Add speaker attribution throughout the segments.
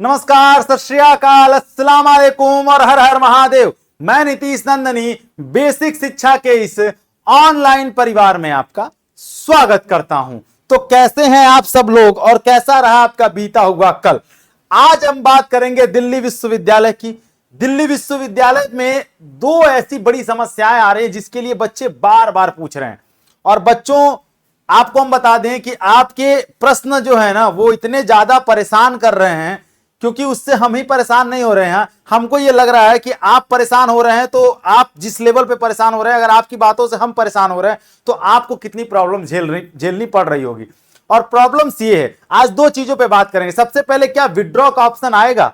Speaker 1: नमस्कार, सत श्री अकाल, अस्सलाम वालेकुम और हर हर महादेव। मैं नीतीश नंदनी बेसिक शिक्षा के इस ऑनलाइन परिवार में आपका स्वागत करता हूं। तो कैसे हैं आप सब लोग और कैसा रहा आपका बीता हुआ कल। आज हम बात करेंगे दिल्ली विश्वविद्यालय की। दिल्ली विश्वविद्यालय में दो ऐसी बड़ी समस्याएं आ रही हैं जिसके लिए बच्चे बार बार पूछ रहे हैं। और बच्चों, आपको हम बता दें कि आपके प्रश्न जो है ना वो इतने ज्यादा परेशान कर रहे हैं, क्योंकि उससे हम ही परेशान नहीं हो रहे हैं। हमको ये लग रहा है कि आप परेशान हो रहे हैं। तो आप जिस लेवल पे परेशान हो रहे हैं, अगर आपकी बातों से हम परेशान हो रहे हैं तो आपको कितनी प्रॉब्लम झेलनी पड़ रही होगी। और प्रॉब्लम्स ये है, आज दो चीजों पे बात करेंगे। सबसे पहले, क्या विड्रॉ का ऑप्शन आएगा?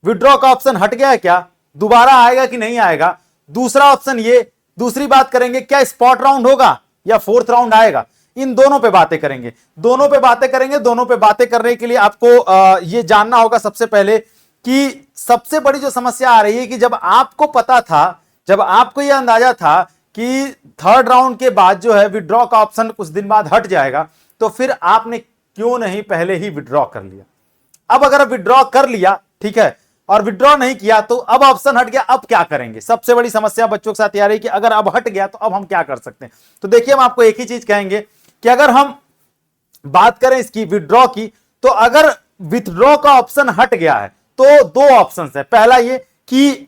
Speaker 1: विड्रॉ का ऑप्शन हट गया है क्या? दोबारा आएगा कि नहीं आएगा? दूसरा ऑप्शन ये, दूसरी बात करेंगे, क्या स्पॉट राउंड होगा या फोर्थ राउंड आएगा? इन दोनों पे बातें करेंगे। दोनों पे बातें करने के लिए आपको ये जानना होगा सबसे पहले कि सबसे बड़ी जो समस्या आ रही है कि जब आपको पता था, जब आपको यह अंदाजा था कि थर्ड राउंड के बाद जो है विड्रॉ का ऑप्शन कुछ दिन बाद हट जाएगा, तो फिर आपने क्यों नहीं पहले ही विड्रॉ कर लिया? अब अगर विड्रॉ कर लिया, ठीक है, और विड्रॉ नहीं किया तो अब ऑप्शन हट गया, अब क्या करेंगे? सबसे बड़ी समस्या बच्चों के साथ आ रही है कि अगर अब हट गया तो अब हम क्या कर सकते हैं। तो देखिए, हम आपको एक ही चीज कहेंगे कि अगर हम बात करें इसकी विड्रॉ की, तो अगर विथड्रॉ का ऑप्शन हट गया है तो दो ऑप्शन है। पहला ये कि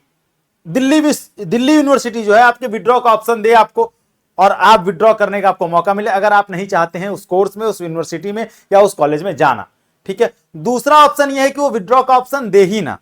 Speaker 1: दिल्ली यूनिवर्सिटी जो है आपके विड्रॉ का ऑप्शन दे आपको और आप विड्रॉ करने का आपको मौका मिले, अगर आप नहीं चाहते हैं उस कोर्स में, उस यूनिवर्सिटी में या उस कॉलेज में जाना, ठीक है। दूसरा ऑप्शन यह है कि वो विड्रॉ का ऑप्शन दे ही ना,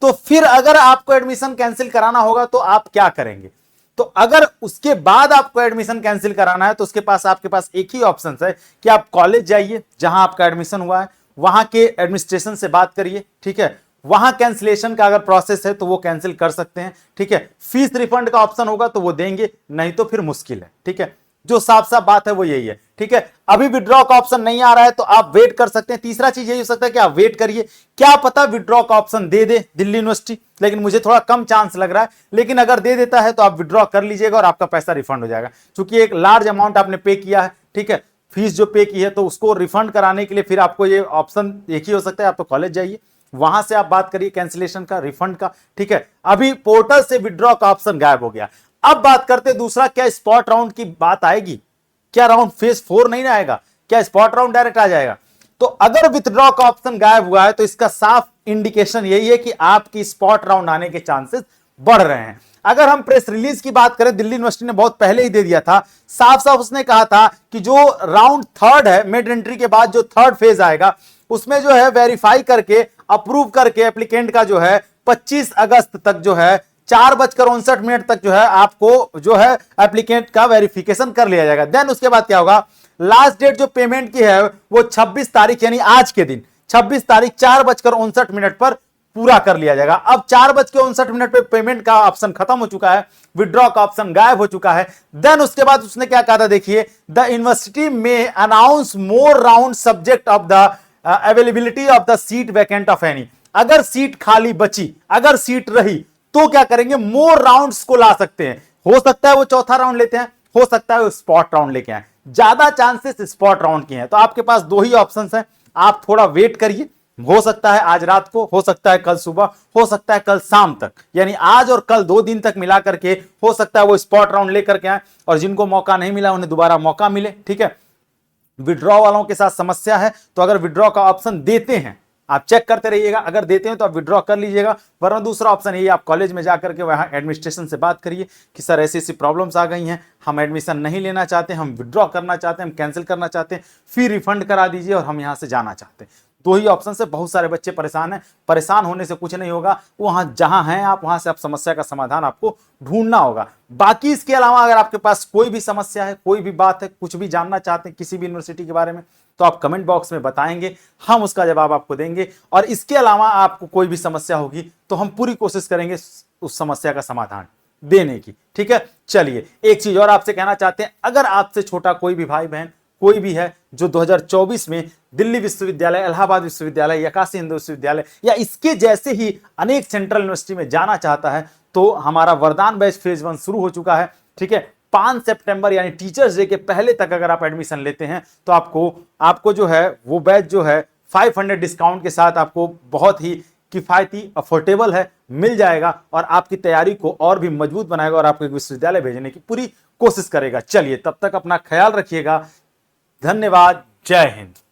Speaker 1: तो फिर अगर आपको एडमिशन कैंसिल कराना होगा तो आप क्या करेंगे? तो अगर उसके बाद आपको एडमिशन कैंसिल कराना है तो उसके पास आपके पास एक ही ऑप्शन है कि आप कॉलेज जाइए जहां आपका एडमिशन हुआ है, वहां के एडमिनिस्ट्रेशन से बात करिए, ठीक है। वहां कैंसिलेशन का अगर प्रोसेस है तो वो कैंसिल कर सकते हैं, ठीक है। फीस रिफंड का ऑप्शन होगा तो वो देंगे, नहीं तो फिर मुश्किल है, ठीक है। जो साफ साफ बात है वो यही है, ठीक है। अभी विड्रॉ का ऑप्शन नहीं आ रहा है तो आप वेट कर सकते हैं। तीसरा चीज यही हो सकता है कि आप वेट करिए, क्या पता विड्रॉ का ऑप्शन दे दे दिल्ली यूनिवर्सिटी, लेकिन मुझे थोड़ा कम चांस लग रहा है। लेकिन अगर दे देता है तो आप विड्रॉ कर लीजिएगा और आपका पैसा रिफंड हो जाएगा, क्योंकि एक लार्ज अमाउंट आपने पे किया है, ठीक है। फीस जो पे की है तो उसको रिफंड कराने के लिए फिर आपको ये ऑप्शन एक ही हो सकता है, आप तो कॉलेज जाइए, वहां से आप बात करिए कैंसिलेशन का, रिफंड का, ठीक है। अभी पोर्टल से विड्रॉ का ऑप्शन गायब हो गया। अब बात करते हैं दूसरा, क्या स्पॉट राउंड की बात आएगी? क्या राउंड फेज 4 नहीं आएगा? क्या स्पॉट राउंड डायरेक्ट आ जाएगा? तो अगर विथड्रॉ का ऑप्शन गायब हुआ है तो इसका साफ इंडिकेशन यही है कि आपकी स्पॉट राउंड आने के चांसेस बढ़ रहे हैं। अगर हम प्रेस रिलीज की बात करें, दिल्ली यूनिवर्सिटी ने बहुत पहले ही दे दिया था, साफ साफ उसने कहा था कि जो राउंड थर्ड है, मिड एंट्री के बाद जो थर्ड फेज आएगा, उसमें जो है वेरीफाई करके, अप्रूव करके एप्लीकेंट का जो है 25 अगस्त तक जो है 4:59 तक जो है आपको जो है एप्लीकेंट का वेरिफिकेशन कर लिया जाएगा। देन उसके बाद क्या होगा, लास्ट डेट जो पेमेंट की है वो 26 तारीख यानी आज के दिन 26 तारीख 4:59 पर पूरा कर लिया जाएगा। अब 4:59 पे पेमेंट का ऑप्शन खत्म हो चुका है, विड्रॉ का ऑप्शन गायब हो चुका है। देन उसके बाद उसने क्या कहा था, देखिए, द यूनिवर्सिटी में announce more round subject of the availability of the seat vacant of any. अगर सीट खाली बची, अगर सीट रही तो क्या करेंगे, मोर राउंड्स को ला सकते हैं। हो सकता है वो चौथा राउंड लेते हैं, हो सकता है वो स्पॉट राउंड लेके आए, ज्यादा चांसेस स्पॉट राउंड की हैं। तो आपके पास दो ही ऑप्शंस हैं, आप थोड़ा वेट करिए, हो सकता है आज रात को, हो सकता है कल सुबह, हो सकता है कल शाम तक, यानी आज और कल 2 दिन तक मिला करके हो सकता है वो स्पॉट राउंड लेकर के आए, और जिनको मौका नहीं मिला उन्हें दोबारा मौका मिले, ठीक है। विड्रॉ वालों के साथ समस्या है तो अगर विड्रॉ का ऑप्शन देते हैं, आप चेक करते रहिएगा, अगर देते हैं तो आप विड्रॉ कर लीजिएगा, वरना दूसरा ऑप्शन ये, आप कॉलेज में जाकर के वहां एडमिनिस्ट्रेशन से बात करिए कि सर ऐसी ऐसी प्रॉब्लम्स आ गई हैं, हम एडमिशन नहीं लेना चाहते, हम विड्रॉ करना चाहते हैं, हम कैंसिल करना चाहते हैं, फी रिफंड करा दीजिए और हम यहां से जाना चाहते हैं। दो ही ऑप्शन से बहुत सारे बच्चे परेशान हैं। परेशान होने से कुछ नहीं होगा, वहां जहां हैं आप, वहां से आप समस्या का समाधान आपको ढूंढना होगा। बाकी इसके अलावा अगर आपके पास कोई भी समस्या है, कोई भी बात है, कुछ भी जानना चाहते हैं किसी भी यूनिवर्सिटी के बारे में, तो आप कमेंट बॉक्स में बताएंगे, हम उसका जवाब आपको देंगे। और इसके अलावा आपको कोई भी समस्या होगी तो हम पूरी कोशिश करेंगे उस समस्या का समाधान देने की, ठीक है। चलिए, एक चीज और आपसे कहना चाहते हैं, अगर आपसे छोटा कोई भी भाई बहन कोई भी है जो 2024 में दिल्ली विश्वविद्यालय, इलाहाबाद विश्वविद्यालय या काशी हिंदू विश्वविद्यालय या इसके जैसे ही अनेक सेंट्रल यूनिवर्सिटी में जाना चाहता है, तो हमारा वरदान बैच फेज 1 शुरू हो चुका है, ठीक है। 5 सितंबर यानी टीचर्स डे के पहले तक अगर आप एडमिशन लेते हैं तो आपको जो है वो बैच जो है 500 डिस्काउंट के साथ आपको बहुत ही किफायती, अफोर्डेबल है, मिल जाएगा और आपकी तैयारी को और भी मजबूत बनाएगा और आपको एक विश्वविद्यालय भेजने की पूरी कोशिश करेगा। चलिए तब तक अपना ख्याल रखिएगा। धन्यवाद। जय हिंद।